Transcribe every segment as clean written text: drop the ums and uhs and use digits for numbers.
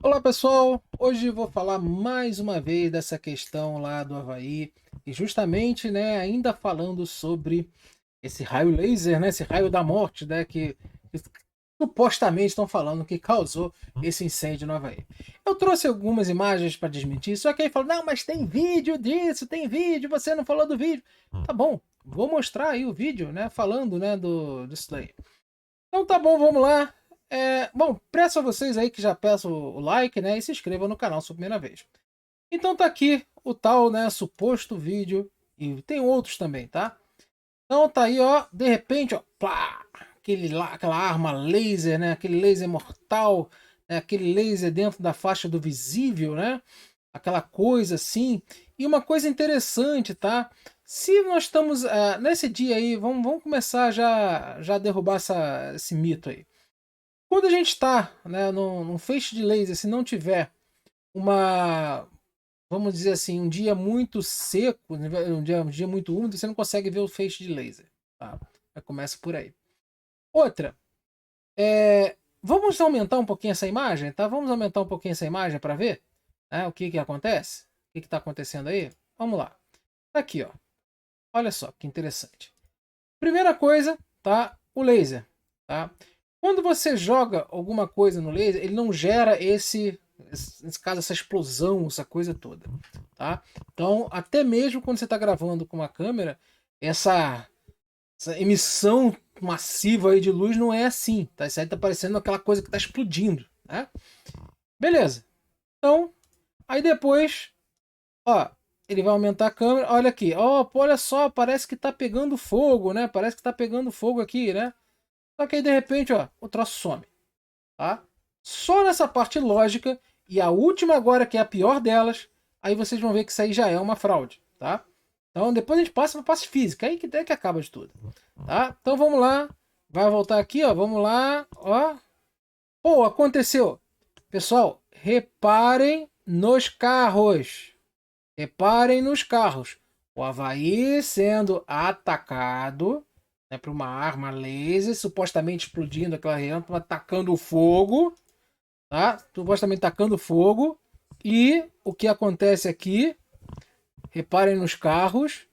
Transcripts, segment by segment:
Olá pessoal, hoje vou falar mais uma vez dessa questão lá do Havaí e justamente, né, ainda falando sobre esse raio laser, né, esse raio da morte, né, que supostamente estão falando que causou esse incêndio no Havaí. Eu trouxe algumas imagens para desmentir, só que aí falou, não, mas tem vídeo disso, tem vídeo, você não falou do vídeo. Tá bom, vou mostrar aí o vídeo, né, falando, né, disso daí. Então tá bom, vamos lá. Bom, peço a vocês aí que já peço o like, né? E se inscrevam no canal se for a primeira vez. Então tá aqui o tal, né? Suposto vídeo. E tem outros também, tá? Então tá aí, ó. De repente, ó. Plá, aquela arma laser, né? Aquele laser mortal. Né, aquele laser dentro da faixa do visível, né? Aquela coisa assim. E uma coisa interessante, tá? Se nós estamos nesse dia aí, vamos começar já a derrubar esse mito aí. Quando a gente está, né, num feixe de laser, se não tiver uma, vamos dizer assim, um dia muito seco, né, um dia muito úmido, você não consegue ver o feixe de laser. Tá? Já começa por aí. Outra, vamos aumentar um pouquinho essa imagem, tá? Vamos aumentar um pouquinho essa imagem para ver, né, o que que acontece? O que está acontecendo aí? Vamos lá. Tá aqui, ó. Olha só que interessante. Primeira coisa, tá? O laser, tá? Quando você joga alguma coisa no laser, ele não gera nesse caso, essa explosão, essa coisa toda, tá? Então, até mesmo quando você está gravando com uma câmera, essa, essa emissão massiva aí de luz não é assim, tá? Isso aí tá parecendo aquela coisa que está explodindo, né? Beleza. Então, aí depois, ó, ele vai aumentar a câmera. Olha aqui, ó, olha só, parece que tá pegando fogo, né? Parece que tá pegando fogo aqui, né? Só que aí de repente, ó, o troço some, tá? Só nessa parte lógica e a última agora que é a pior delas, aí vocês vão ver que isso aí já é uma fraude, tá? Então depois a gente passa para a parte física, aí que acaba de tudo, tá? Então vamos lá, vai voltar aqui, ó, vamos lá, ó. Pô, aconteceu. Pessoal, reparem nos carros. Reparem nos carros. O Havaí sendo atacado, né, por uma arma laser, supostamente explodindo aquela região, atacando fogo, tá? Supostamente atacando fogo. E o que acontece aqui? Reparem nos carros.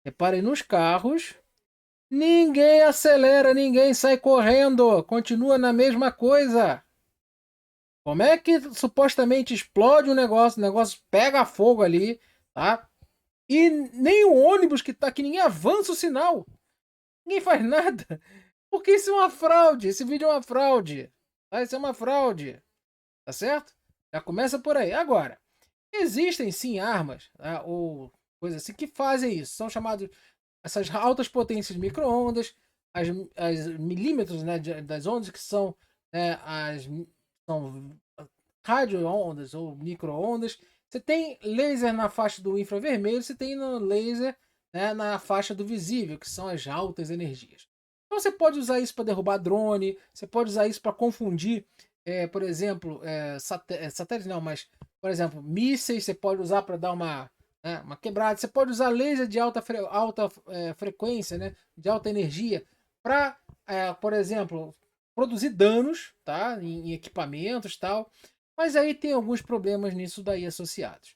Reparem nos carros. Ninguém acelera, ninguém sai correndo. Continua na mesma coisa. Como é que supostamente explode o negócio pega fogo ali, tá? E nem o ônibus que tá aqui, ninguém avança o sinal. Ninguém faz nada. Porque isso é uma fraude. Esse vídeo é uma fraude. Tá? Isso é uma fraude. Tá certo? Já começa por aí. Agora, existem sim armas, tá? Ou coisas assim, que fazem isso. São chamadas essas altas potências de micro-ondas, as milímetros, né, das ondas, que são, né, são radio-ondas ou micro-ondas. Você tem laser na faixa do infravermelho, você tem no laser, né, na faixa do visível, que são as altas energias. Então você pode usar isso para derrubar drone, você pode usar isso para confundir, por exemplo, satélites não, mas, por exemplo, mísseis, você pode usar para dar uma quebrada. Você pode usar laser de alta frequência, né, de alta energia, para, por exemplo, produzir danos, tá, em equipamentos, tal. Mas aí tem alguns problemas nisso daí associados.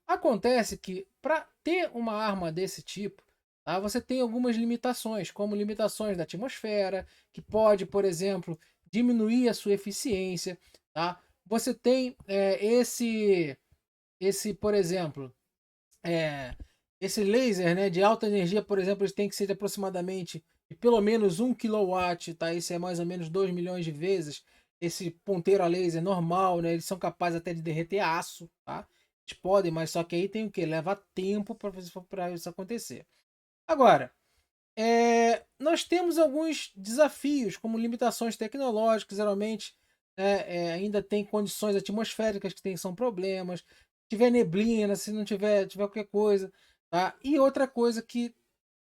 Acontece que para ter uma arma desse tipo, tá, você tem algumas limitações, como limitações da atmosfera, que pode, por exemplo, diminuir a sua eficiência, tá? Você tem por exemplo, é, esse laser, né, de alta energia, por exemplo, ele tem que ser de aproximadamente de pelo menos 1 kW, tá? Isso é mais ou menos 2 milhões de vezes esse ponteiro a laser normal, né? Eles são capazes até de derreter aço, tá? Eles podem, mas só que aí tem o que? Leva tempo para isso acontecer. Agora, nós temos alguns desafios, como limitações tecnológicas, geralmente ainda tem condições atmosféricas que são problemas, se tiver neblina, se não tiver qualquer coisa, tá? E outra coisa que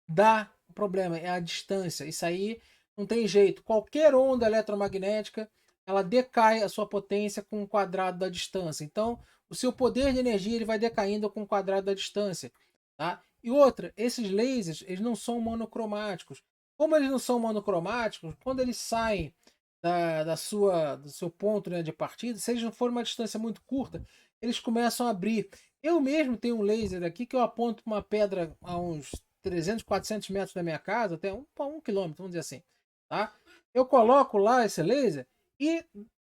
dá problema é a distância. Isso aí não tem jeito. Qualquer onda eletromagnética, ela decai a sua potência com o quadrado da distância. Então, o seu poder de energia ele vai decaindo com o quadrado da distância, tá? E outra, esses lasers, eles não são monocromáticos. Como eles não são monocromáticos, quando eles saem do seu ponto, né, de partida, se eles não forem uma distância muito curta, eles começam a abrir. Eu mesmo tenho um laser aqui que eu aponto uma pedra a uns 300, 400 metros da minha casa, até um quilômetro, vamos dizer assim, tá? Eu coloco lá esse laser e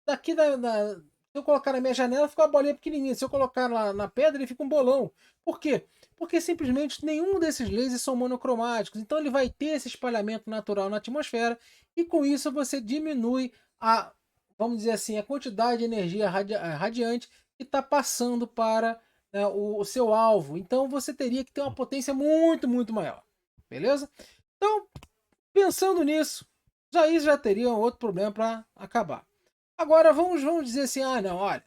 daqui se eu colocar na minha janela, fica uma bolinha pequenininha. Se eu colocar lá na pedra, ele fica um bolão. Por quê? Porque simplesmente nenhum desses lasers são monocromáticos. Então ele vai ter esse espalhamento natural na atmosfera e com isso você diminui a, vamos dizer assim, a quantidade de energia radiante que está passando para, né, o seu alvo. Então você teria que ter uma potência muito, muito maior. Beleza? Então, pensando nisso, isso já teria um outro problema para acabar. Agora vamos dizer assim, ah não, olha,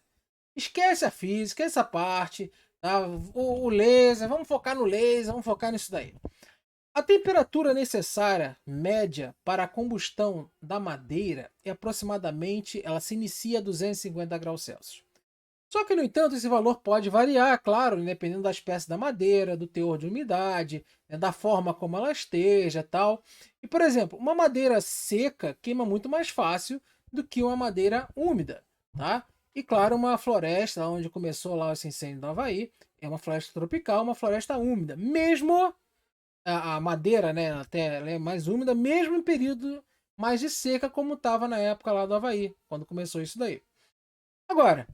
esquece a física, essa parte, tá? O laser, vamos focar no laser, vamos focar nisso daí. A temperatura necessária média para a combustão da madeira é aproximadamente, ela se inicia a 250 graus Celsius. Só que, no entanto, esse valor pode variar, claro, dependendo da espécie da madeira, do teor de umidade, né, da forma como ela esteja, tal. E, por exemplo, uma madeira seca queima muito mais fácil do que uma madeira úmida, tá? E, claro, uma floresta, onde começou lá esse incêndio do Havaí, é uma floresta tropical, uma floresta úmida. Mesmo a madeira, né, até ela é mais úmida, mesmo em período mais de seca, como estava na época lá do Havaí, quando começou isso daí. Agora,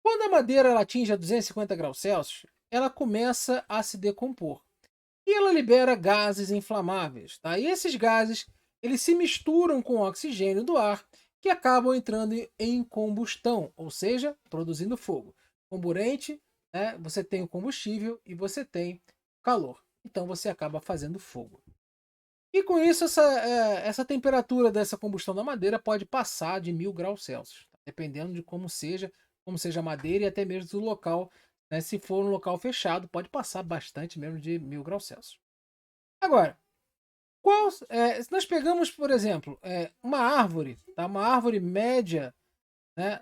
quando a madeira ela atinge a 250 graus Celsius, ela começa a se decompor. E ela libera gases inflamáveis. Tá? E esses gases eles se misturam com o oxigênio do ar, que acabam entrando em combustão, ou seja, produzindo fogo. Comburente, né, você tem o combustível e você tem calor. Então você acaba fazendo fogo. E com isso, essa temperatura dessa combustão da madeira pode passar de 1000 graus Celsius, tá? Dependendo de como seja a madeira e até mesmo do local. Né? Se for um local fechado, pode passar bastante mesmo de 1000 graus Celsius. Agora, se nós pegamos, por exemplo, uma árvore, tá? Uma árvore média, né,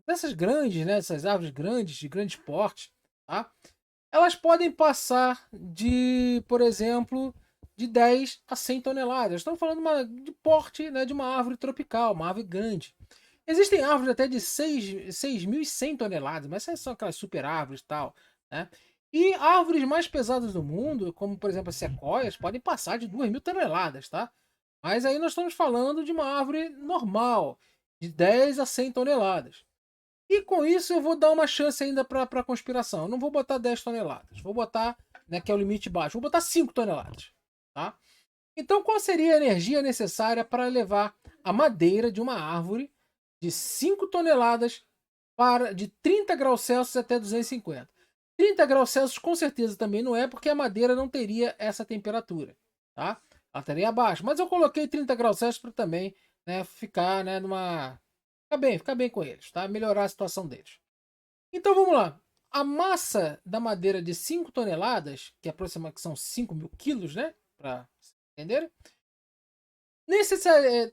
dessas grandes, né, essas árvores grandes, de grande porte, tá? Elas podem passar por exemplo, de 10 a 100 toneladas. Estamos falando de porte, né, de uma árvore tropical, uma árvore grande. Existem árvores até de 6.100 toneladas, mas essas são aquelas super árvores e tal. Né? E árvores mais pesadas do mundo, como por exemplo as sequoias, podem passar de 2.000 toneladas. Tá? Mas aí nós estamos falando de uma árvore normal, de 10 a 100 toneladas. E com isso eu vou dar uma chance ainda para a conspiração. Eu não vou botar 10 toneladas. Vou botar, né, que é o limite baixo, vou botar 5 toneladas. Tá? Então qual seria a energia necessária para levar a madeira de uma árvore de 5 toneladas de 30 graus Celsius até 250? 30 graus Celsius com certeza também não é, porque a madeira não teria essa temperatura. Tá? Ela estaria abaixo. Mas eu coloquei 30 graus Celsius para também, né, ficar, né, ficar bem com eles, tá? Melhorar a situação deles. Então vamos lá. A massa da madeira de 5 toneladas, que são 5.000 quilos, né? Para entender,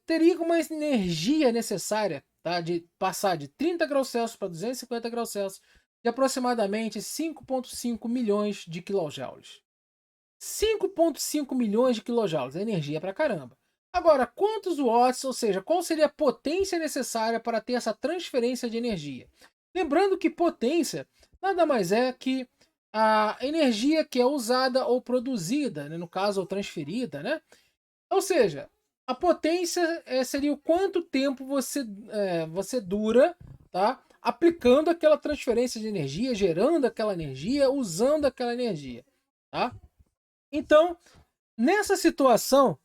teria uma energia necessária, tá? De passar de 30 graus Celsius para 250 graus Celsius de aproximadamente 5,5 milhões de quilojoules. 5,5 milhões de quilojoules, é energia pra caramba. Agora, quantos watts, ou seja, qual seria a potência necessária para ter essa transferência de energia? Lembrando que potência nada mais é que a energia que é usada ou produzida, né, no caso, ou transferida, né? Ou seja, a potência seria o quanto tempo você dura, tá? Aplicando aquela transferência de energia, gerando aquela energia, usando aquela energia, tá? Então, nessa situação,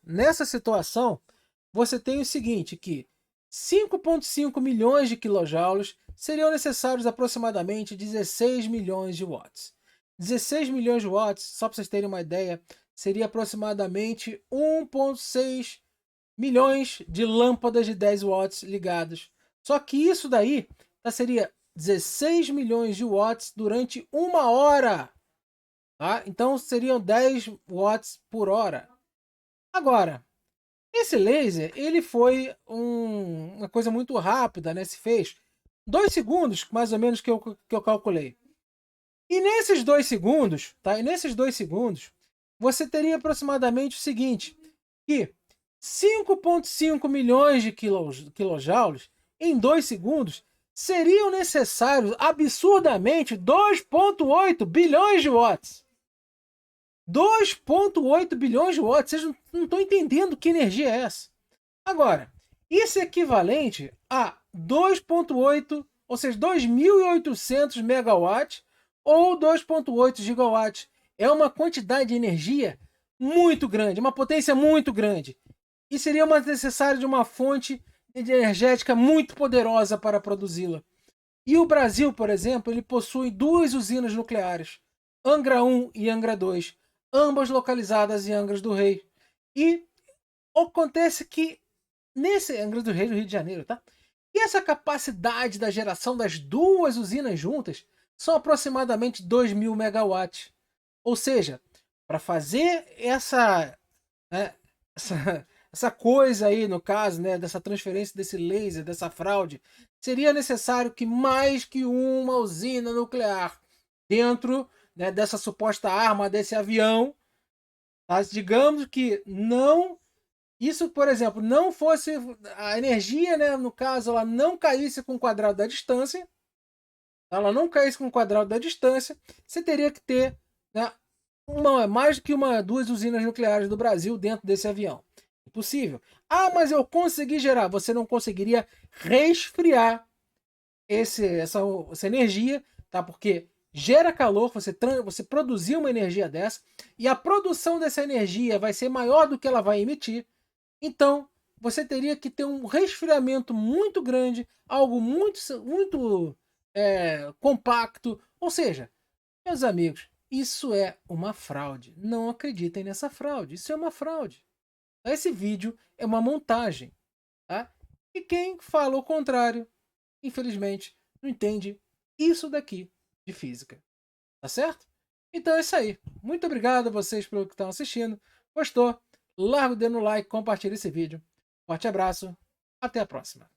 você tem o seguinte, que 5,5 milhões de quilojoules seriam necessários aproximadamente 16 milhões de watts. 16 milhões de watts, só para vocês terem uma ideia, seria aproximadamente 1,6 milhões de lâmpadas de 10 watts ligadas. Só que isso daí seria 16 milhões de watts durante 1 hora. Tá? Então seriam 10 watts por hora. Agora, esse laser, ele foi uma coisa muito rápida, né? Se fez 2 segundos, mais ou menos, que eu calculei. E nesses 2 segundos, tá? E nesses 2 segundos, você teria aproximadamente o seguinte, que 5,5 milhões de quilojoules em 2 segundos, seriam necessários absurdamente 2,8 bilhões de watts. 2,8 bilhões de watts. Vocês não estão entendendo que energia é essa. Agora, isso é equivalente a 2,8, ou seja, 2.800 megawatts ou 2,8 gigawatts. É uma quantidade de energia muito grande, uma potência muito grande. E seria necessário de uma fonte energética muito poderosa para produzi-la. E o Brasil, por exemplo, ele possui 2 usinas nucleares, Angra 1 e Angra 2, ambas localizadas em Angra do Rei. E acontece que nesse Angra do Rei, do Rio de Janeiro, tá? E essa capacidade da geração das 2 usinas juntas são aproximadamente 2.000 megawatts. Ou seja, para fazer né, essa coisa aí, no caso, né, dessa transferência desse laser, dessa fraude, seria necessário que mais que uma usina nuclear dentro, né, dessa suposta arma, desse avião, tá? Digamos que não, isso, por exemplo, não fosse a energia, né, no caso, ela não caísse com o quadrado da distância, ela não caísse com o quadrado da distância, você teria que ter, né, mais do que 2 usinas nucleares do Brasil dentro desse avião. Impossível. Ah, mas eu consegui gerar. Você não conseguiria resfriar essa energia, tá? Porque gera calor, você produzir uma energia dessa, e a produção dessa energia vai ser maior do que ela vai emitir. Então, você teria que ter um resfriamento muito grande, algo muito compacto. Ou seja, meus amigos, isso é uma fraude. Não acreditem nessa fraude. Isso é uma fraude. Esse vídeo é uma montagem, tá? E quem fala o contrário, infelizmente, não entende isso daqui de física. Tá certo? Então é isso aí. Muito obrigado a vocês pelo que estão assistindo. Gostou? Larga o dedo no like, compartilha esse vídeo. Forte abraço. Até a próxima.